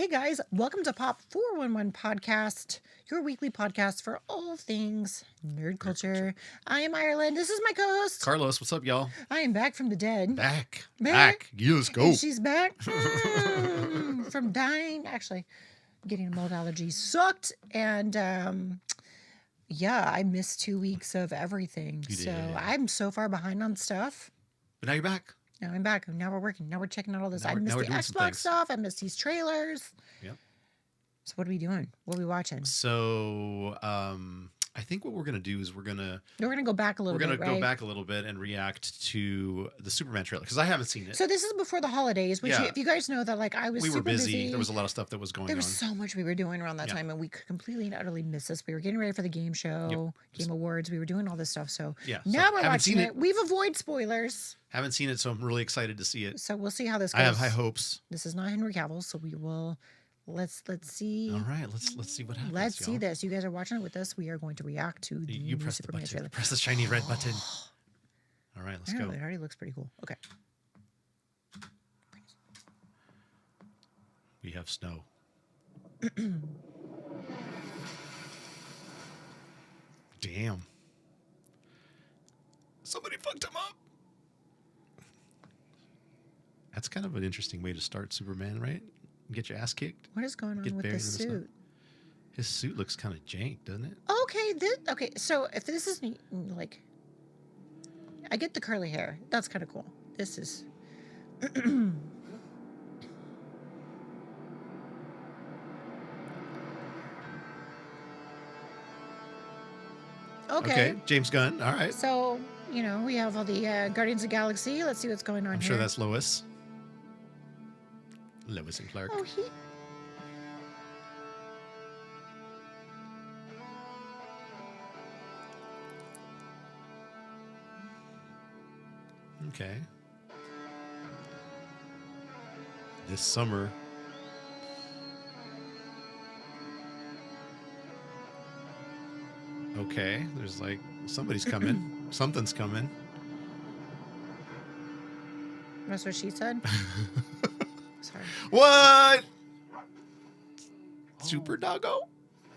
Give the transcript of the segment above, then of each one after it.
Hey guys, welcome to Pop 411 Podcast, your weekly podcast for all things nerd culture. I am Ireland. This is my co-host. Carlos, what's up, y'all? I am back from the dead. Back. Back. Yeah, let's go. And she's back from dying. Actually, getting a mold allergy sucked. And yeah, I missed 2 weeks of everything. You So did. I'm so far behind on stuff. But now you're back. Now I'm back. Now we're working. Now we're checking out all this. Now I we're- missed now the we're doing some Xbox things. stuff. I missed these trailers. Yep. So what are we doing? What are we watching? So, I think what we're gonna do is we're gonna go back a little bit, right? go back a little bit and react to the Superman trailer because I haven't seen it. So this is before the holidays, which Yeah. if you guys know that, like, I was We were super busy. There was a lot of stuff that was going There on. was so much we were doing around that Yeah. time, and we completely and utterly missed this. We were getting ready for the game show, Game Awards. We were doing all this stuff. So Yeah, so now we're haven't watching seen it. it. We've avoided spoilers, Haven't seen it, so I'm really excited to see it. so we'll see how this goes. I have high hopes. This is not Henry Cavill, so we will. Let's see. All right, let's see what happens. Let's see y'all. this. You guys are watching it with us. We are going to react to the You new press the Superman button. trailer. Press the shiny red button. All right, let's I don't go. know, it already looks pretty cool. Okay. We have snow. Damn. Somebody fucked him up. That's kind of an interesting way to start Superman, right? Get your ass kicked. What is going on Get with buried this in the snow. suit? His suit looks kind of jank, doesn't it? Okay, so if this is like, I get the curly hair. That's kind of cool. This is. Okay. James Gunn. All right. So, we have all the Guardians of the Galaxy. Let's see what's going on I'm here. sure that's Lois. Lois and Clark. Oh, he. Okay. This summer. Okay, there's like somebody's coming. Something's coming. That's what she said. Sorry. What? Super Doggo?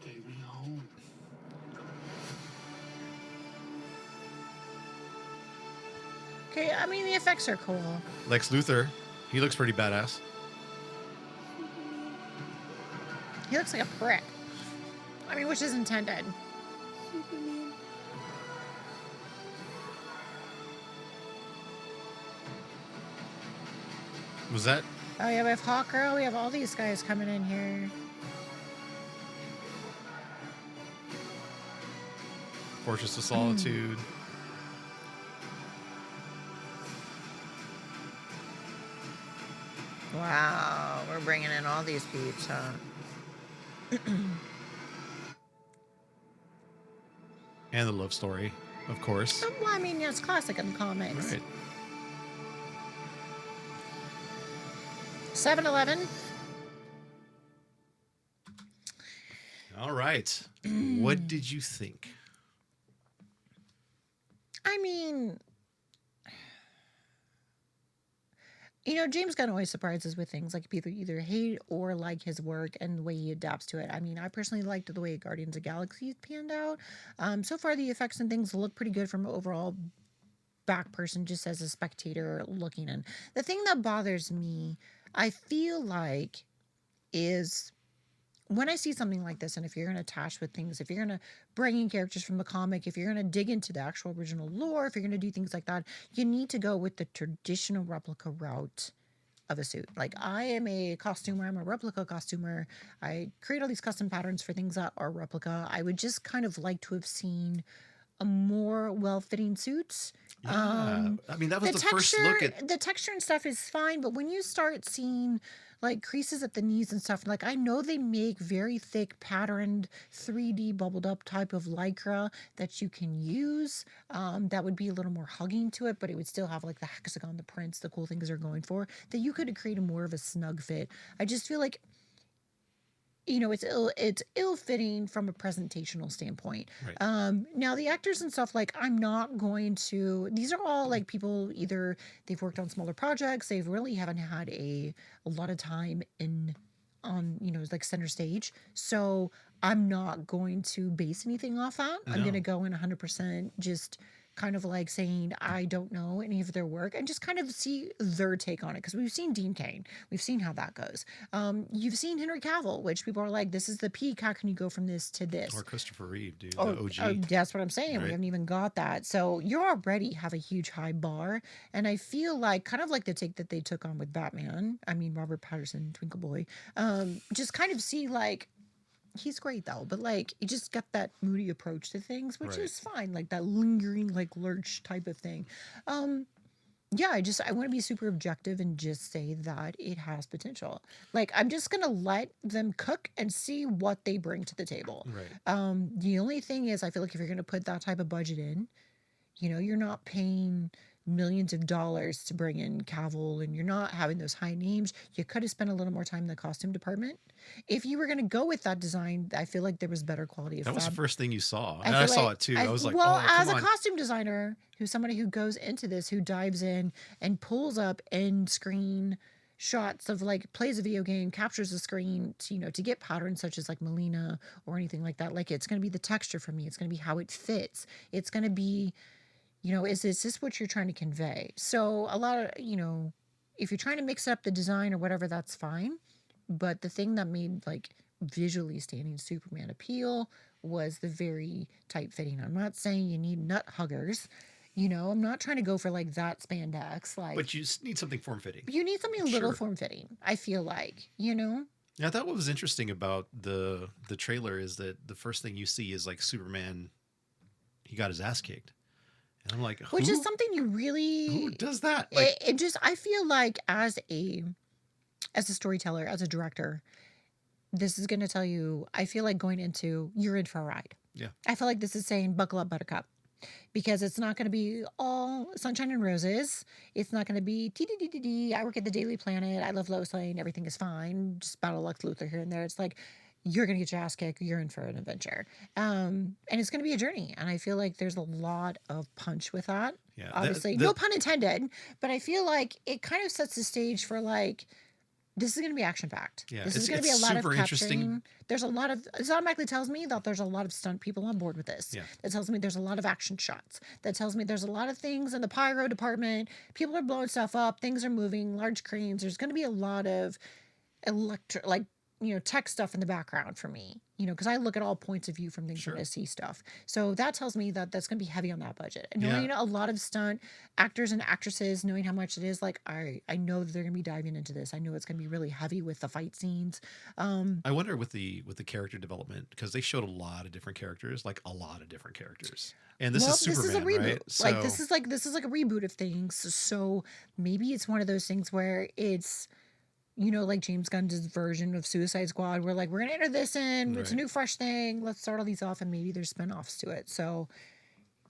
Take me home. Okay, I mean, the effects are cool. Lex Luthor. He looks pretty badass. He looks like a prick. I mean, which is intended. Superman. Was that? Oh, yeah, we have Hawkgirl. We have all these guys coming in here. Fortress of Solitude. Wow, we're bringing in all these peeps, huh? And the love story, of course. Well, I mean, it's classic in the comics. Right. 7-Eleven. All right. What did you think? I mean, James Gunn always surprises with things like people either hate or like his work and the way he adapts to it. I mean, I personally liked the way Guardians of the Galaxy panned out. So far, the effects and things look pretty good from an overall back person, just as a spectator looking in. The thing that bothers me, I feel like, is when I see something like this, and if you're going to attach with things, if you're going to bring in characters from the comic, if you're going to dig into the actual original lore, if you're going to do things like that, you need to go with the traditional replica route of a suit. Like, I am a costumer, I'm a replica costumer. I create all these custom patterns for things that are replica. I would just kind of like to have seen a more well-fitting suits. Yeah. I mean, that was the first look at. The texture and stuff is fine, but when you start seeing like creases at the knees and stuff, like, I know they make very thick patterned 3D bubbled up type of lycra that you can use. That would be a little more hugging to it, but it would still have like the hexagon, the prints, the cool things they're going for, that you could create a more of a snug fit. I just feel like, it's ill-fitting from a presentational standpoint. Right. Now the actors and stuff, like, I'm not going to, these are all like people, either they've worked on smaller projects, they've really haven't had a lot of time in on, like center stage. So I'm not going to base anything off that. I'm going to No. go in 100% just kind of like saying I don't know any of their work and just kind of see their take on it, because we've seen Dean Cain, we've seen how that goes. You've seen Henry Cavill, which people are like, this is the peak. How can you go from this to this? Or Christopher Reeve, dude, the Oh, OG. that's what I'm saying. We Right. haven't even got that. So you already have a huge high bar. And I feel like kind of like the take that they took on with Batman. I mean, Robert Patterson, Twinkle Boy. Just kind of see like, he's great though, but like he just got that moody approach to things, which Right. is fine. Like that lingering, like lurch type of thing. Yeah, I want to be super objective and just say that it has potential. Like I'm just gonna let them cook and see what they bring to the table. Right. The only thing is, I feel like if you're gonna put that type of budget in, you're not paying millions of dollars to bring in Cavill, and you're not having those high names. You could have spent a little more time in the costume department. If you were gonna go with that design, I feel like there was better quality of That was the fab. first thing you saw. I And I feel saw like it too. I was like, well, oh, as come a on. costume designer, who's somebody who goes into this, who dives in and pulls up end screen shots of like plays a video game, captures the screen to, to get patterns such as like Melina or anything like that. Like it's gonna be the texture for me. It's gonna be how it fits. It's gonna be, is this what you're trying to convey? So a lot of, if you're trying to mix up the design or whatever, that's fine. But the thing that made like visually standing Superman appeal was the very tight fitting. I'm not saying you need nut huggers. I'm not trying to go for like that spandex. Like But you just need something form fitting. you need something a little Sure. form fitting. I feel like, Yeah, I thought what was interesting about the trailer is that the first thing you see is like Superman. He got his ass kicked, and I'm like, which who? is something you really Who does that? Like, it just I feel like as a storyteller, as a director, this is going to tell you, I feel like going into, you're in for a ride. yeah, I feel like this is saying, buckle up, Buttercup, because it's not going to be all sunshine and roses. It's not going to be, I work at the Daily Planet. I love Lois Lane. Everything is fine. Just battle Lex Luthor here and there. It's like, you're going to get your ass kicked. You're in for an adventure. And it's going to be a journey. And I feel like there's a lot of punch with that. yeah. Obviously, no pun intended, but I feel like it kind of sets the stage for like, this is going to be action packed. Yeah, This is it's- going to be a it's lot of super interesting. capturing. There's a lot of, this automatically tells me that there's a lot of stunt people on board with this. Yeah. That tells me there's a lot of action shots. That tells me there's a lot of things in the pyro department. People are blowing stuff up. Things are moving, large cranes. There's going to be a lot of tech stuff in the background for me, because I look at all points of view from things Sure. when I see stuff. So that tells me that that's going to be heavy on that budget. And Yeah. knowing a lot of stunt actors and actresses, knowing how much it is, like, I know that they're going to be diving into this. I know it's going to be really heavy with the fight scenes. I wonder with the character development, because they showed a lot of different characters, and this is Superman, a reboot. right? Like this is like a reboot of things. So maybe it's one of those things where it's, like James Gunn's version of Suicide Squad, where like we're gonna enter this in, it's a Right. new fresh thing. Let's start all these off, and maybe there's spin-offs to it. So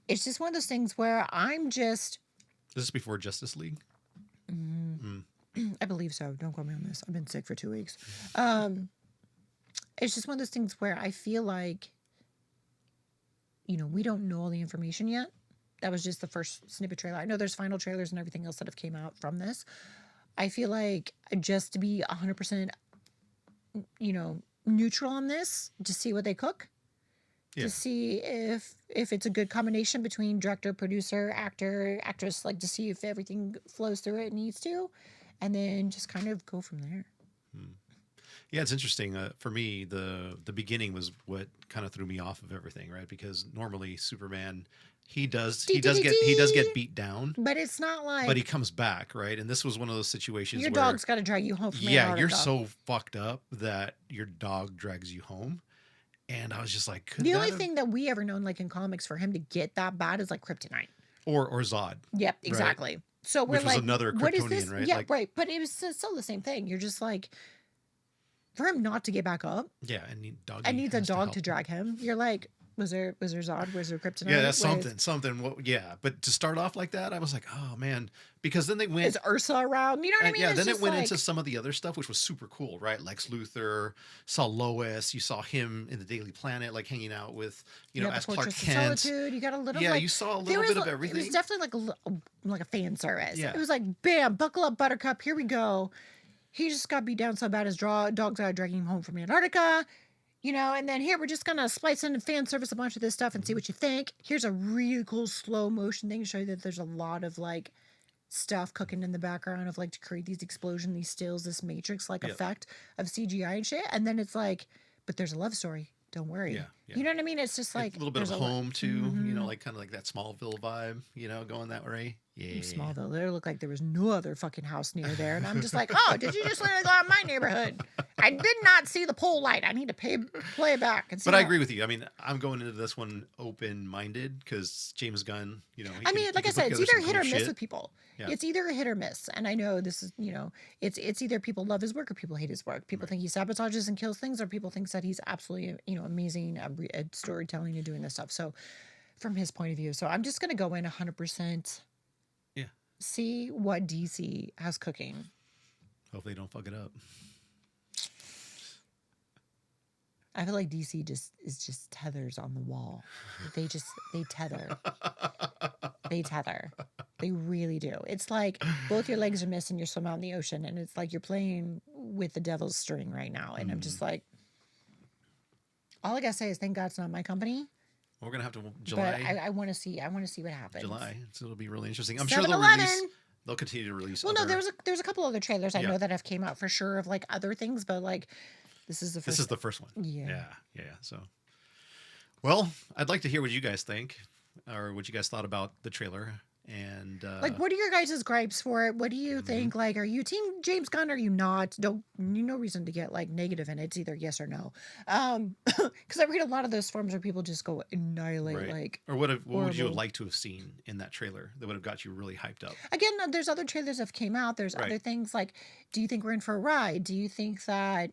it's just one of those things where I'm just, This is before Justice League. I believe so. Don't quote me on this. I've been sick for 2 weeks. It's just one of those things where I feel like, we don't know all the information yet. That was just the first snippet trailer. I know there's final trailers and everything else that have came out from this. I feel like just to be 100%, neutral on this, to see what they cook, Yeah. to see if it's a good combination between director, producer, actor, actress, like to see if everything flows through it needs to, and then just kind of go from there. Yeah, it's interesting. For me, the beginning was what kind of threw me off of everything, right? Because normally Superman, he does get beat down, But it's not like but he comes back, right? And this was one of those situations your where dog's got to drag you home from yeah, you're Antarctica. so fucked up that your dog drags you home, and I was just like, could The that only have- thing that we ever known, like in comics, for him to get that bad is like kryptonite. or Zod, Yep, exactly. So we're Which was like, another what is Kryptonian, this? right? Yeah, Like- right. But it was still the same thing. You're just like, for him not to get back up yeah, and dog and needs a dog help. to drag him. You're like, was there Zod? Was there kryptonite? Yeah, that's Was- something. Yeah, but to start off like that, I was like, oh man, because then they went. Is Ursa around? You know what I mean? Yeah, It's then it just went like, into some of the other stuff, which was super cool, right? Lex Luthor, saw Lois, you saw him in the Daily Planet, like hanging out with, you got as the Clark Fortress of Kent. Solitude. You got a little, Yeah, like, you saw a there little was bit of It everything. was definitely like a fan service. Yeah. It was like, bam, buckle up, Buttercup. Here we go. he just got beat down so bad his dogs are dragging him home from Antarctica. And then here we're just gonna splice in and fan service a bunch of this stuff and see what you think. Here's a really cool slow motion thing to show you that there's a lot of like stuff cooking in the background of like to create these explosions, these stills, this matrix like Yep. effect of CGI and shit. And then it's like, but there's a love story. Don't worry. Yeah, yeah. You know what I mean? It's just like a little bit of there's home too, Mhm. like kind of like that Smallville vibe, going that way. Yeah. Smallville. There looked like there was no other fucking house near there, and I'm just like, oh, did you just literally go out in my neighborhood? I did not see the pole light. I need to play back and see. But I that. agree with you. I mean, I'm going into this one open-minded because James Gunn, he I mean, can like I put said, it's together either some hit or cool miss shit. with people. Yeah. It's either a hit or miss, and I know this is, it's either people love his work or people hate his work. People think he sabotages and kills things, or people think that he's absolutely, amazing at storytelling and doing this stuff. So, from his point of view, so I'm just gonna go in 100%. Yeah. See what DC has cooking. Hope they don't fuck it up. I feel like DC just tethers on the wall. They tether. They tether. They really do. It's like both your legs are missing, you're swimming out in the ocean, and it's like you're playing with the devil's string right now. And I'm just like, all I gotta say is thank God it's not my company. We're gonna have to July. But I want to see. I want to see what happens. July, so it'll be really interesting. I'm sure 7-Eleven. they'll continue to release. Well, other, no, there's a couple other trailers I Yeah. know that have came out for sure of like other things, but like this is the first. This is the first one. Yeah. Yeah. So, well, I'd like to hear what you guys think, or what you guys thought about the trailer, and Like, what are your guys' gripes for it? What do you think? Like, are you team James Gunn? Or are you not? No reason to get like negative in it. It's either yes or no. Because I read a lot of those forums where people just go annihilate. Right. Like, or what would you have horrible. liked to have seen in that trailer that would have got you really hyped up? again, there's other trailers that have came out. There's Right. other things like, do you think we're in for a ride? Do you think that,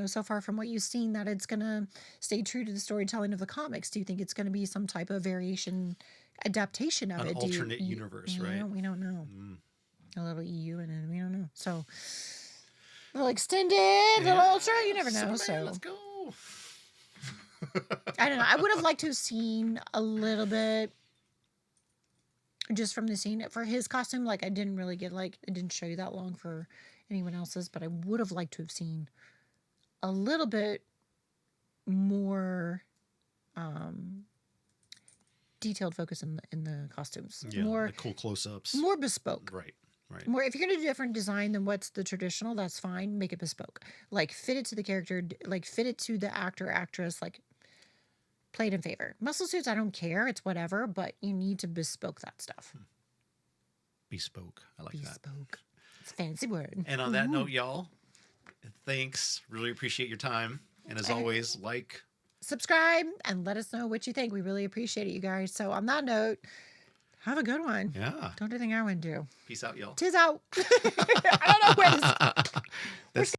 so far from what you've seen, that it's gonna stay true to the storytelling of the comics? Do you think it's gonna be some type of variation, adaptation of An it? alternate universe, right? We don't know. Mm. A little EU in it. We don't know. So, a little extended, little Yeah. ultra. You never know. Superman, So, let's go. I don't know. I would have liked to have seen a little bit just from the scene for his costume. Like, I didn't really get, like, it didn't show you that long for anyone else's, but I would have liked to have seen a little bit more detailed focus in the costumes. Yeah, More like cool close-ups. more bespoke. Right. More, if you're gonna do a different design than what's the traditional, that's fine. Make it bespoke. Like fit it to the character. Like fit it to the actor, actress. Like play it in favor. Muscle suits, I don't care. It's whatever. But you need to bespoke that stuff. Bespoke. I like that. Bespoke. It's a fancy word. And on that note, y'all, thanks. Really appreciate your time. And as always, Subscribe and let us know what you think. We really appreciate it, you guys. So on that note, have a good one. yeah. Don't do anything I wouldn't do. Peace out, y'all. Tis out. I don't know when. That's